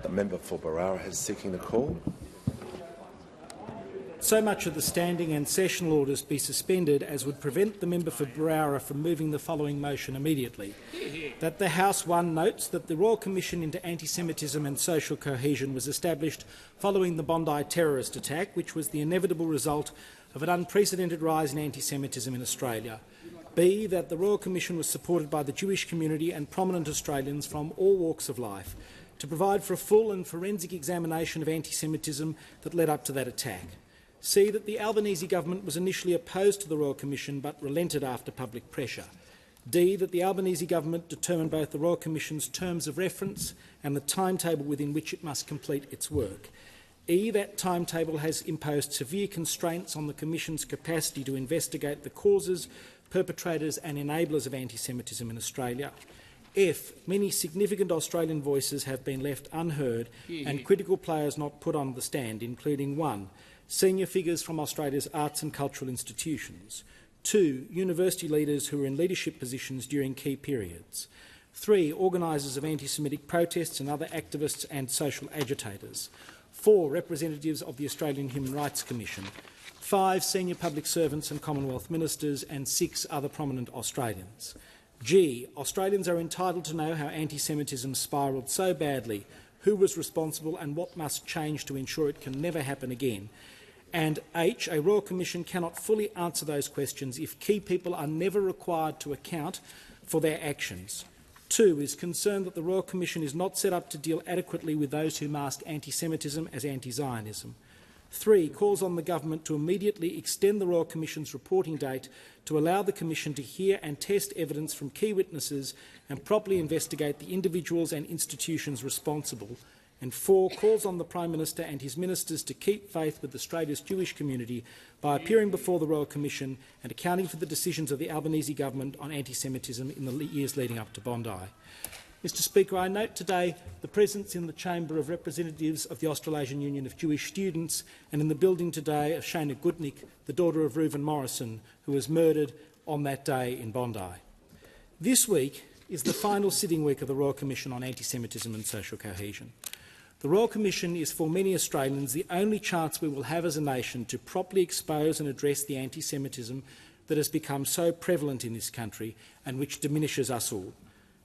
The member for Barara is seeking the call. So much of the standing and sessional orders be suspended as would prevent the member for Barara from moving the following motion immediately. That the House 1 notes that the Royal Commission into Anti-Semitism and Social Cohesion was established following the Bondi terrorist attack, which was the inevitable result of an unprecedented rise in anti-Semitism in Australia. B, that the Royal Commission was supported by the Jewish community and prominent Australians from all walks of life to provide for a full and forensic examination of anti-Semitism that led up to that attack. C, that the Albanese government was initially opposed to the Royal Commission but relented after public pressure. D, that the Albanese government determined both the Royal Commission's terms of reference and the timetable within which it must complete its work. E, that timetable has imposed severe constraints on the Commission's capacity to investigate the causes, perpetrators and enablers of anti-Semitism in Australia. F, many significant Australian voices have been left unheard and critical players not put on the stand, including 1. Senior figures from Australia's arts and cultural institutions. 2. University leaders who were in leadership positions during key periods. 3. Organisers of anti-Semitic protests and other activists and social agitators. 4. Representatives of the Australian Human Rights Commission. 5. Senior public servants and Commonwealth ministers, and 6 other prominent Australians. G. Australians are entitled to know how anti-Semitism spiralled so badly, who was responsible and what must change to ensure it can never happen again. And H, a Royal Commission cannot fully answer those questions if key people are never required to account for their actions. 2, is concerned that the Royal Commission is not set up to deal adequately with those who mask anti-Semitism as anti-Zionism. 3, calls on the government to immediately extend the Royal Commission's reporting date to allow the Commission to hear and test evidence from key witnesses and properly investigate the individuals and institutions responsible. And 4, calls on the Prime Minister and his ministers to keep faith with Australia's Jewish community by appearing before the Royal Commission and accounting for the decisions of the Albanese government on anti-Semitism in the years leading up to Bondi. Mr Speaker, I note today the presence in the chamber of representatives of the Australasian Union of Jewish Students and in the building today of Shana Gutnick, the daughter of Reuven Morrison, who was murdered on that day in Bondi. This week is the final sitting week of the Royal Commission on Anti-Semitism and Social Cohesion. The Royal Commission is for many Australians the only chance we will have as a nation to properly expose and address the anti-Semitism that has become so prevalent in this country and which diminishes us all.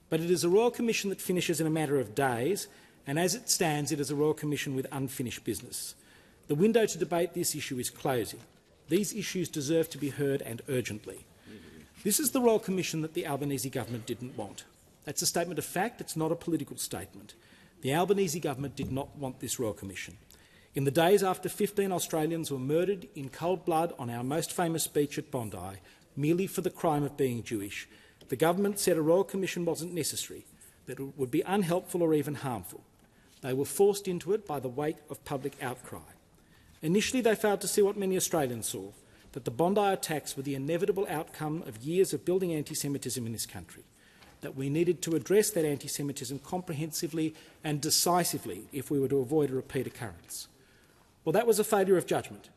But it is a Royal Commission that finishes in a matter of days, and as it stands, it is a Royal Commission with unfinished business. The window to debate this issue is closing. These issues deserve to be heard, and urgently. This is the Royal Commission that the Albanese government didn't want. That's a statement of fact, it's not a political statement. The Albanese government did not want this Royal Commission. In the days after 15 Australians were murdered in cold blood on our most famous beach at Bondi, merely for the crime of being Jewish, the government said a Royal Commission wasn't necessary, that it would be unhelpful or even harmful. They were forced into it by the weight of public outcry. Initially, they failed to see what many Australians saw, that the Bondi attacks were the inevitable outcome of years of building anti-Semitism in this country, that we needed to address that anti-Semitism comprehensively and decisively if we were to avoid a repeat occurrence. Well, that was a failure of judgment.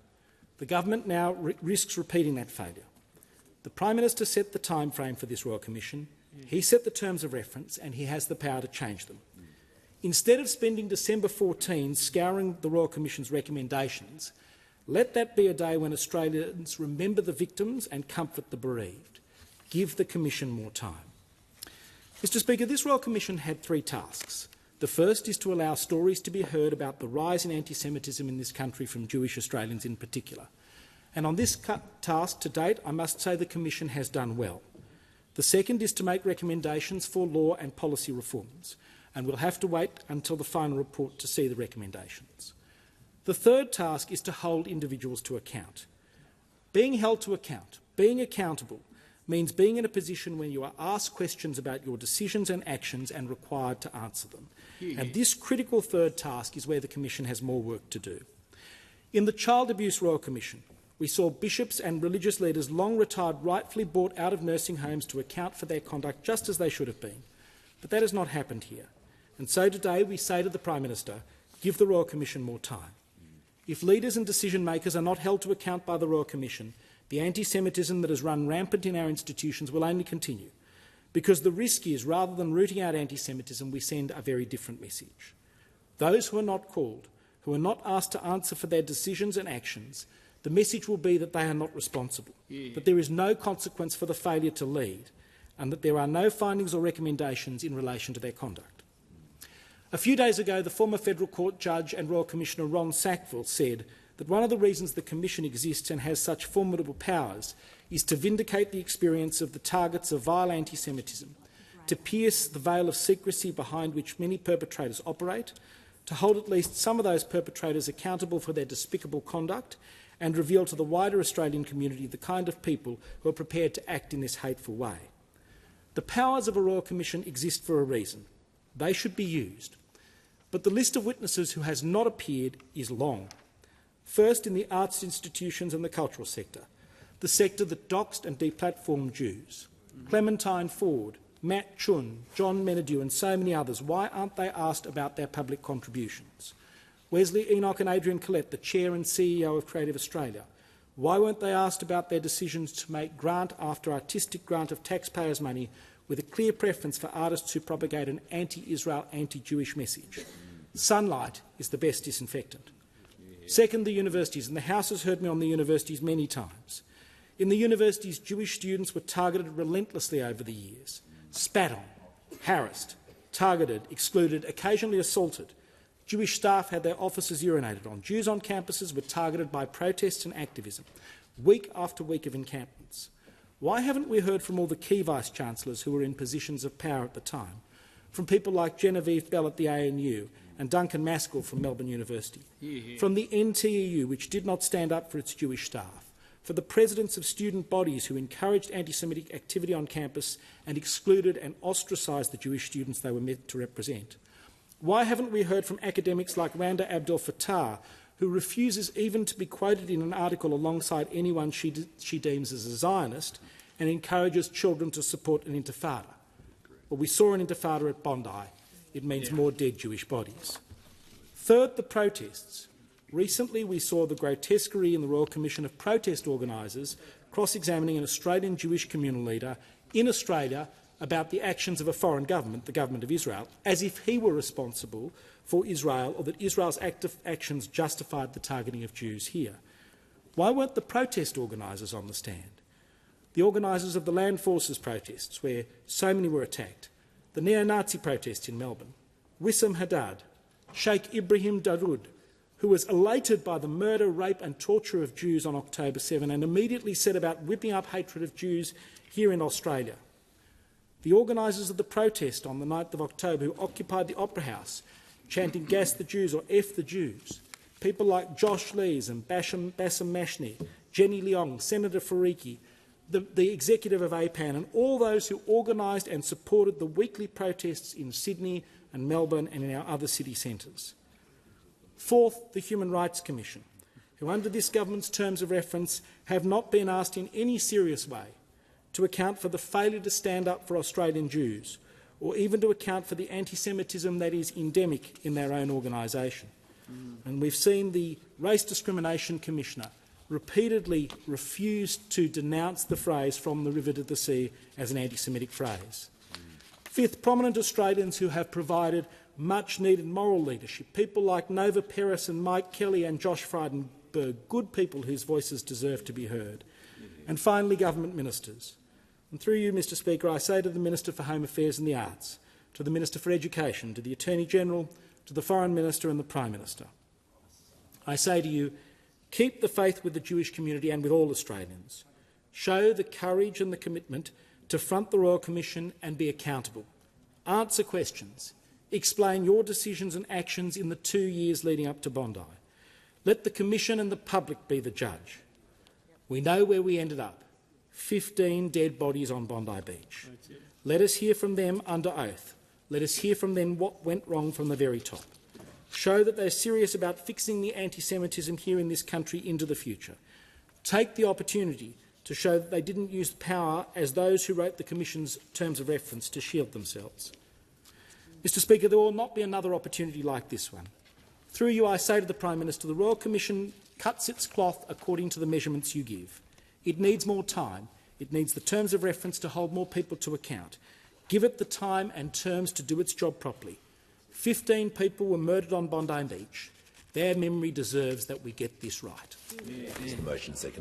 The government now risks repeating that failure. The Prime Minister set the time frame for this Royal Commission, he set the terms of reference, and he has the power to change them. Instead of spending December 14 scouring the Royal Commission's recommendations, let that be a day when Australians remember the victims and comfort the bereaved. Give the Commission more time. Mr Speaker, this Royal Commission had 3 tasks. The first is to allow stories to be heard about the rise in anti-Semitism in this country from Jewish Australians in particular. And on this task to date, I must say the Commission has done well. The second is to make recommendations for law and policy reforms, and we'll have to wait until the final report to see the recommendations. The third task is to hold individuals to account. Being held to account, being accountable, means being in a position when you are asked questions about your decisions and actions and required to answer them. And this critical third task is where the Commission has more work to do. In the Child Abuse Royal Commission, we saw bishops and religious leaders long retired rightfully brought out of nursing homes to account for their conduct just as they should have been. But that has not happened here. And so today we say to the Prime Minister, give the Royal Commission more time. If leaders and decision-makers are not held to account by the Royal Commission, the anti-Semitism that has run rampant in our institutions will only continue, because the risk is, rather than rooting out anti-Semitism, we send a very different message. those who are not called, who are not asked to answer for their decisions and actions, the message will be that they are not responsible, that there is no consequence for the failure to lead, and that there are no findings or recommendations in relation to their conduct. A few days ago, the former Federal Court Judge and Royal Commissioner Ron Sackville said that one of the reasons the Commission exists and has such formidable powers is to vindicate the experience of the targets of vile anti-Semitism, to pierce the veil of secrecy behind which many perpetrators operate, to hold at least some of those perpetrators accountable for their despicable conduct, and reveal to the wider Australian community the kind of people who are prepared to act in this hateful way. The powers of a Royal Commission exist for a reason. They should be used. But the list of witnesses who has not appeared is long. First, in the arts institutions and the cultural sector, the sector that doxed and deplatformed Jews. Clementine Ford, Matt Chun, John Menadue and so many others, why aren't they asked about their public contributions? Wesley Enoch and Adrian Collette, the Chair and CEO of Creative Australia, why weren't they asked about their decisions to make grant after artistic grant of taxpayers' money with a clear preference for artists who propagate an anti-Israel, anti-Jewish message? Sunlight is the best disinfectant. Second, the universities, and the House has heard me on the universities many times. In the universities, Jewish students were targeted relentlessly over the years, spat on, harassed, targeted, excluded, occasionally assaulted. Jewish staff had their offices urinated on. Jews on campuses were targeted by protests and activism, week after week of encampments. Why haven't we heard from all the key vice-chancellors who were in positions of power at the time? From people like Genevieve Bell at the ANU and Duncan Maskell from Melbourne University. From the NTEU, which did not stand up for its Jewish staff. For the presidents of student bodies who encouraged anti-Semitic activity on campus and excluded and ostracised the Jewish students they were meant to represent. Why haven't we heard from academics like Randa Abdel Fattah, who refuses even to be quoted in an article alongside anyone she deems as a Zionist and encourages children to support an intifada? Well, we saw an intifada at Bondi. It means more dead Jewish bodies. Third, the protests. Recently, we saw the grotesquerie in the Royal Commission of protest organisers cross-examining an Australian Jewish communal leader in Australia about the actions of a foreign government, the government of Israel, as if he were responsible for Israel or that Israel's actions justified the targeting of Jews here. Why weren't the protest organisers on the stand? The organisers of the Land Forces protests, where so many were attacked, the neo-Nazi protests in Melbourne, Wissam Haddad, Sheikh Ibrahim Dawood, who was elated by the murder, rape and torture of Jews on October 7 and immediately set about whipping up hatred of Jews here in Australia. The organisers of the protest on the 9th of October who occupied the Opera House, chanting "Gas the Jews" or "F the Jews." People like Josh Lees and Bassem Mashni, Jenny Leong, Senator Fariki, the executive of APAN and all those who organised and supported the weekly protests in Sydney and Melbourne and in our other city centres. Fourth, the Human Rights Commission, who under this government's terms of reference have not been asked in any serious way to account for the failure to stand up for Australian Jews, or even to account for the anti-Semitism that is endemic in their own organisation. And we've seen the Race Discrimination Commissioner repeatedly refuse to denounce the phrase "from the river to the sea" as an anti-Semitic phrase. Fifth, prominent Australians who have provided much-needed moral leadership, people like Nova Peris and Mike Kelly and Josh Frydenberg, good people whose voices deserve to be heard. And finally, government ministers. And through you, Mr Speaker, I say to the Minister for Home Affairs and the Arts, to the Minister for Education, to the Attorney-General, to the Foreign Minister and the Prime Minister, I say to you, keep the faith with the Jewish community and with all Australians. Show the courage and the commitment to front the Royal Commission and be accountable. Answer questions. Explain your decisions and actions in the 2 years leading up to Bondi. Let the Commission and the public be the judge. We know where we ended up. 15 dead bodies on Bondi Beach. Let us hear from them under oath. Let us hear from them what went wrong from the very top. Show that they're serious about fixing the anti-Semitism here in this country into the future. Take the opportunity to show that they didn't use power as those who wrote the Commission's terms of reference to shield themselves. Mr Speaker, there will not be another opportunity like this one. Through you, I say to the Prime Minister, the Royal Commission cuts its cloth according to the measurements you give. It needs more time. It needs the terms of reference to hold more people to account. Give it the time and terms to do its job properly. 15 people were murdered on Bondi Beach. Their memory deserves that we get this right. Is the motion seconded?